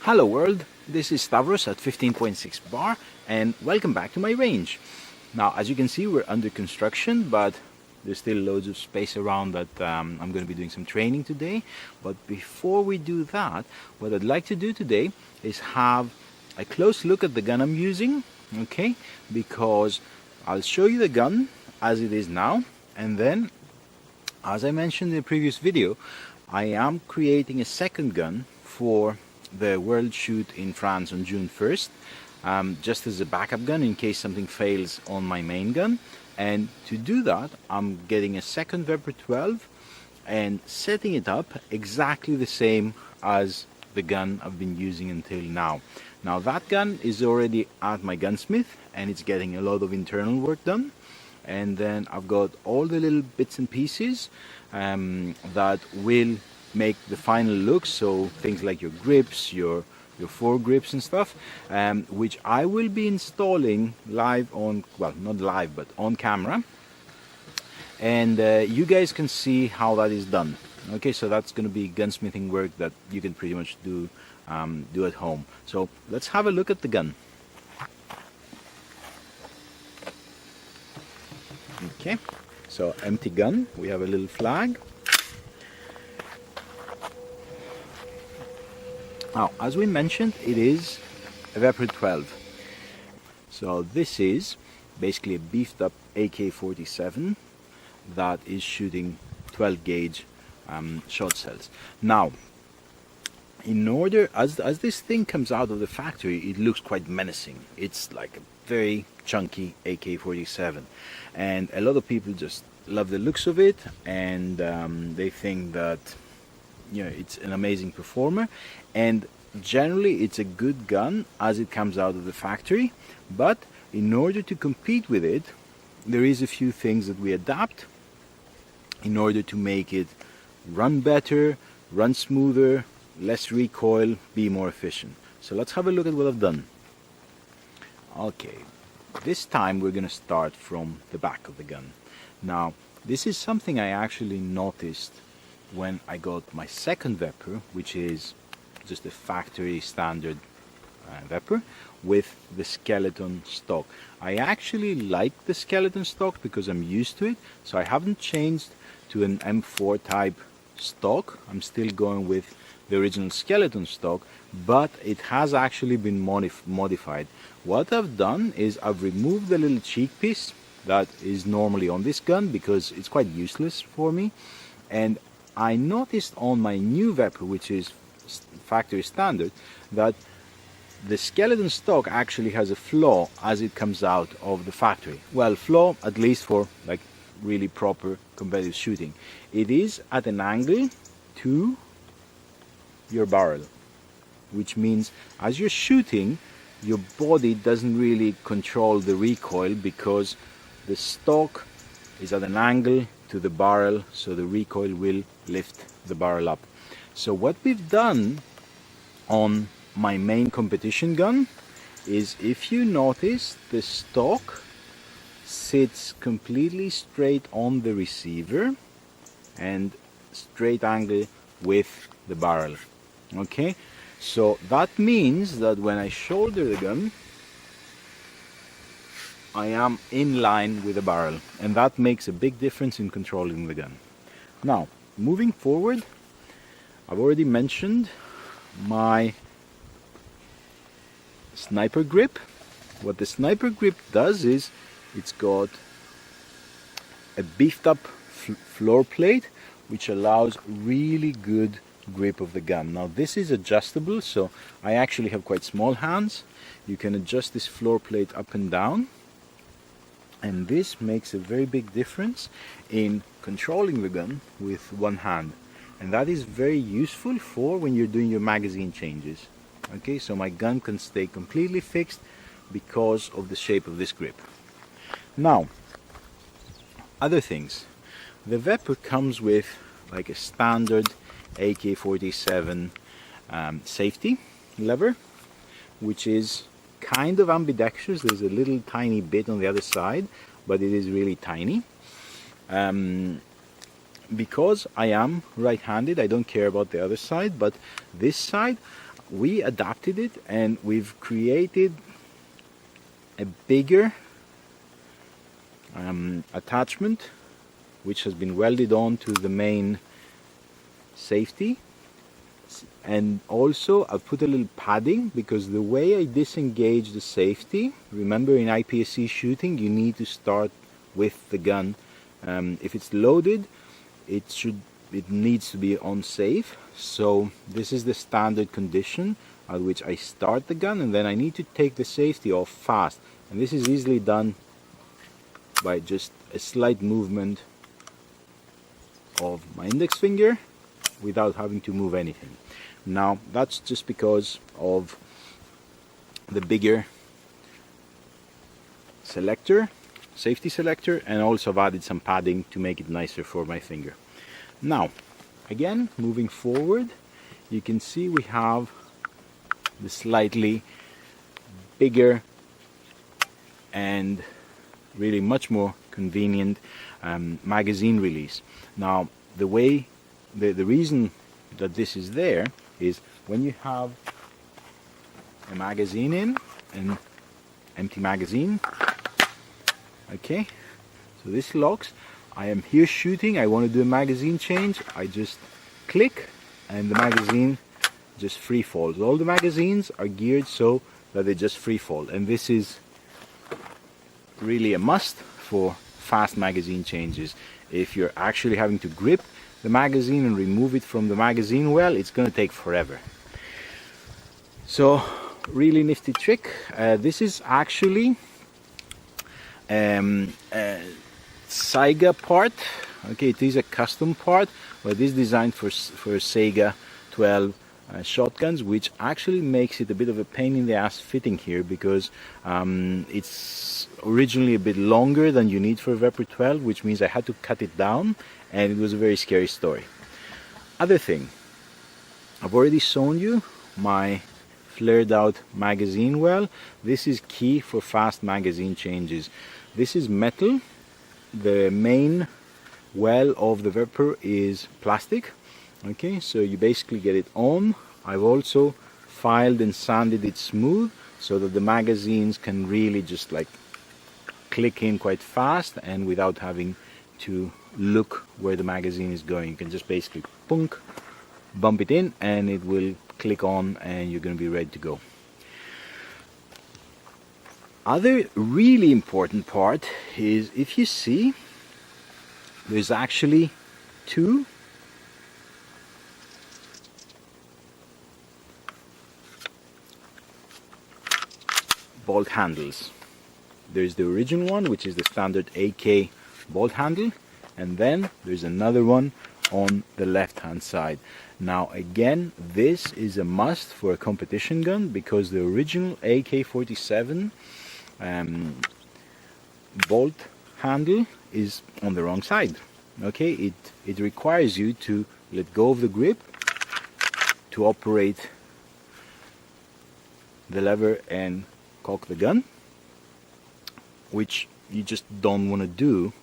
Hello world, this is Stavros at 15.6 bar and welcome back to my range. Now as you can see we're under construction, but there's still loads of space around that I'm going to be doing some training today. But before we do that, what I'd like to do today is have a close look at the gun I'm using, okay? Because I'll show you the gun as it is now, and then as I mentioned in the previous video, I am creating a second gun for the World Shoot in France on June 1st, just as a backup gun in case something fails on my main gun. And to do that, I'm getting a second Vepr 12 and setting it up exactly the same as the gun I've been using until now. Now that gun is already at my gunsmith and it's getting a lot of internal work done. And then I've got all the little bits and pieces that will make the final look, so things like your grips, your foregrips and stuff, which I will be installing live on, well, not live but on camera, and you guys can see how that is done. Okay, so that's going to be gunsmithing work that you can pretty much do at home. So let's have a look at the gun. Okay, so empty gun, we have a little flag. Now, as we mentioned, it is a Vepr 12. So this is basically a beefed up AK-47 that is shooting 12 gauge shot cells. Now, in order, as this thing comes out of the factory, it looks quite menacing. It's like a very chunky AK-47, and a lot of people just love the looks of it, and they think that, you know, it's an amazing performer, and generally it's a good gun as it comes out of the factory. But in order to compete with it, there is a few things that we adapt in order to make it run better, run smoother, less recoil, be more efficient. So let's have a look at what I've done. Okay, this time we're gonna start from the back of the gun. Now this is something I actually noticed when I got my second Vepr, which is just a factory standard Vepr with the skeleton stock. I actually like the skeleton stock because I'm used to it, so I haven't changed to an M4 type stock. I'm still going with the original skeleton stock, but it has actually been modified. What I've done is I've removed the little cheek piece that is normally on this gun because it's quite useless for me, and I noticed on my new Vepr, which is factory standard, that the skeleton stock actually has a flaw as it comes out of the factory. Well, flaw at least for like really proper competitive shooting. It is at an angle to your barrel, which means as you're shooting, your body doesn't really control the recoil because the stock is at an angle to the barrel, so the recoil will lift the barrel up. So what we've done on my main competition gun is, if you notice, the stock sits completely straight on the receiver and straight angle with the barrel. Okay, so that means that when I shoulder the gun, I am in line with the barrel, and that makes a big difference in controlling the gun. Now, moving forward, I've already mentioned my sniper grip. What the sniper grip does is it's got a beefed up floor plate which allows really good grip of the gun. Now this is adjustable, so I actually have quite small hands. You can adjust this floor plate up and down, and this makes a very big difference in controlling the gun with one hand, and that is very useful for when you're doing your magazine changes. Okay, so my gun can stay completely fixed because of the shape of this grip. Now, other things. The Vepr comes with like a standard AK-47 safety lever, which is kind of ambidextrous. There's a little tiny bit on the other side, but it is really tiny. Because I am right-handed, I don't care about the other side, but this side we adapted it and we've created a bigger attachment which has been welded on to the main safety. And also I've put a little padding because the way I disengage the safety, remember in IPSC shooting you need to start with the gun. If it's loaded, it needs to be unsafe. So this is the standard condition at which I start the gun, and then I need to take the safety off fast. And this is easily done by just a slight movement of my index finger without having to move anything. Now that's just because of the bigger selector, safety selector, and also I've added some padding to make it nicer for my finger. Now again, moving forward, you can see we have the slightly bigger and really much more convenient magazine release. Now the reason that this is there is when you have a magazine in, an empty magazine, okay, so this locks. I am here shooting, I want to do a magazine change, I just click and the magazine just free falls. All the magazines are geared so that they just free fall, and this is really a must for fast magazine changes. If you're actually having to grip the magazine and remove it from the magazine well, it's going to take forever. So really nifty trick. This is actually Saiga part. Okay, it is a custom part, but it is designed for Saiga 12 shotguns, which actually makes it a bit of a pain in the ass fitting here because it's originally a bit longer than you need for a Vepr 12, which means I had to cut it down, and it was a very scary story. Other thing, I've already shown you my flared out magazine well. This is key for fast magazine changes. This is metal. The main well of the Vepr is plastic. Okay, so you basically get it on. I've also filed and sanded it smooth so that the magazines can really just like click in quite fast and without having to look where the magazine is going. You can just basically bump it in and it will click on and you're going to be ready to go. Other really important part is, if you see, there's actually two bolt handles. There's the original one, which is the standard AK bolt handle, and then there's another one on the left hand side. Now again, this is a must for a competition gun because the original AK-47 bolt handle is on the wrong side. Okay, it requires you to let go of the grip to operate the lever and cock the gun, which you just don't want to do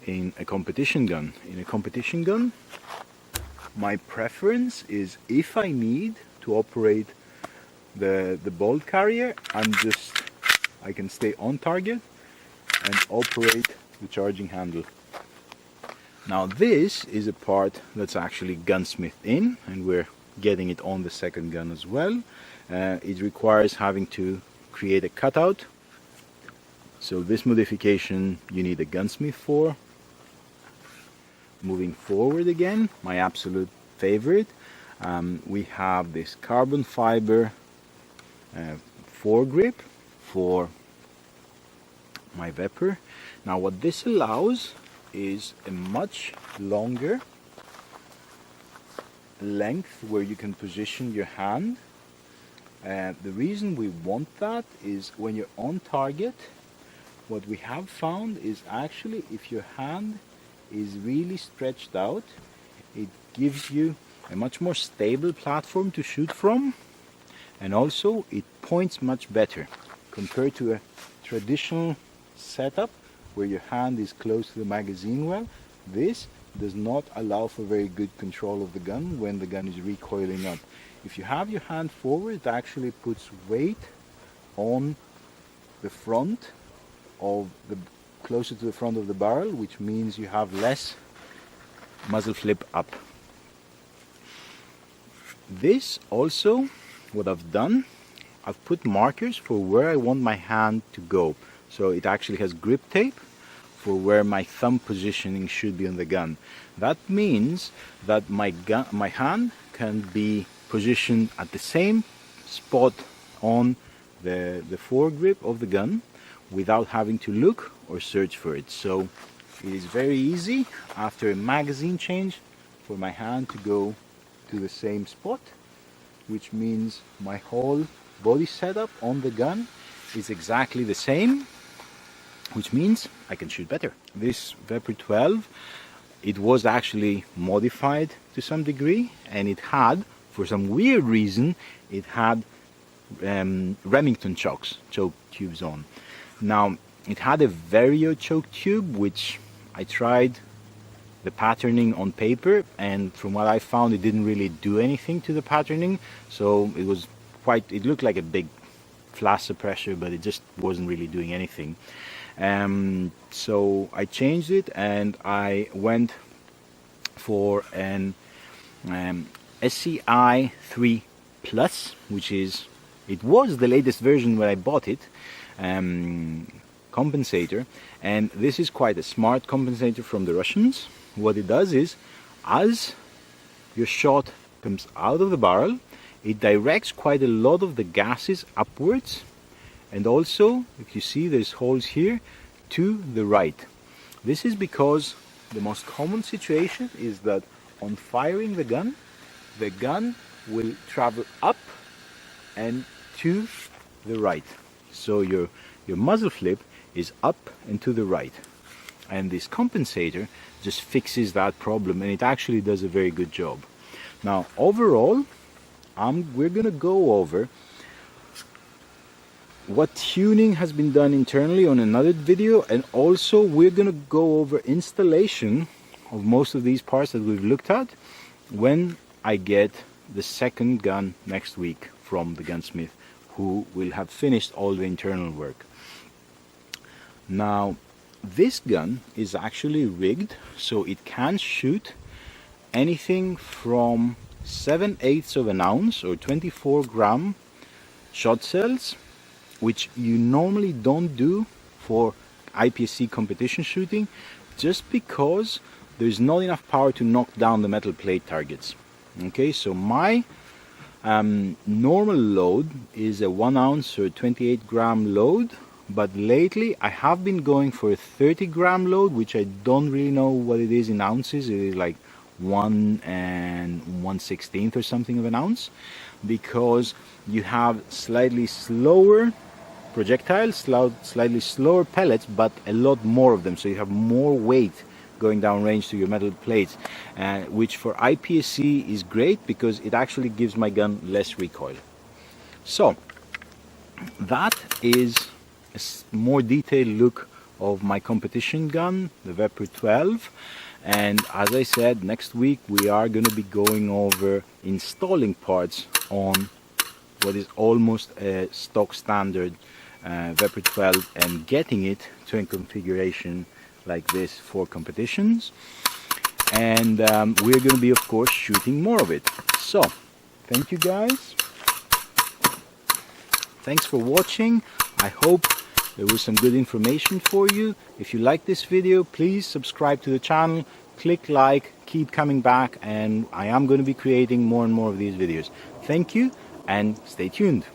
in a competition gun. In a competition gun, my preference is, if I need to operate the bolt carrier, I can stay on target and operate the charging handle. Now this is a part that's actually gunsmith in, and we're getting it on the second gun as well. It requires having to create a cutout, so this modification you need a gunsmith for. Moving forward again, my absolute favorite, we have this carbon fiber foregrip for my Vepr. Now what this allows is a much longer length where you can position your hand. The reason we want that is when you're on target, what we have found is actually if your hand is really stretched out, it gives you a much more stable platform to shoot from, and also it points much better compared to a traditional setup where your hand is close to the magazine well. This does not allow for very good control of the gun when the gun is recoiling up. if you have your hand forward, it actually puts weight on the front of the, closer to the front of the barrel, which means you have less muzzle flip up. This also, what I've done, I've put markers for where I want my hand to go. So it actually has grip tape for where my thumb positioning should be on the gun. That means that my hand can be positioned at the same spot on the foregrip of the gun without having to look or search for it. So it is very easy after a magazine change for my hand to go to the same spot, which means my whole body setup on the gun is exactly the same, which means I can shoot better. This Vepr 12, it was actually modified to some degree, and it had, for some weird reason, it had Remington choke tubes on. Now, it had a Vario choke tube, which I tried the patterning on paper, and from what I found, it didn't really do anything to the patterning. So it was it looked like a big flash suppressor, but it just wasn't really doing anything. So I changed it, and I went for an SCI 3 Plus, which is, it was the latest version when I bought it, compensator, and this is quite a smart compensator from the Russians. What it does is, as your shot comes out of the barrel, it directs quite a lot of the gases upwards, and also, if you see, there's holes here, to the right. This is because the most common situation is that on firing the gun will travel up and to the right. So your muzzle flip is up and to the right. And this compensator just fixes that problem, and it actually does a very good job. Now, overall, we're going to go over what tuning has been done internally on another video, and also we're going to go over installation of most of these parts that we've looked at when I get the second gun next week from the gunsmith, who will have finished all the internal work. Now, this gun is actually rigged so it can shoot anything from 7/8 of an ounce or 24-gram shot cells, which you normally don't do for IPSC competition shooting, just because there's not enough power to knock down the metal plate targets. Okay, so my normal load is a 1 ounce or 28-gram load, but lately I have been going for a 30-gram load, which I don't really know what it is in ounces. It is like 1 1/16 or something of an ounce, because you have slightly slower projectiles, slightly slower pellets, but a lot more of them, so you have more weight going down range to your metal plates, which for IPSC is great because it actually gives my gun less recoil. So that is a more detailed look of my competition gun, the Vepr 12. And as I said, next week we are going to be going over installing parts on what is almost a stock standard Vepr 12 and getting it to a configuration like this for competitions. And we're going to be, of course, shooting more of it. So, thank you guys. Thanks for watching. I hope there was some good information for you. If you like this video, please subscribe to the channel, click like, keep coming back, and I am going to be creating more and more of these videos. Thank you, and stay tuned.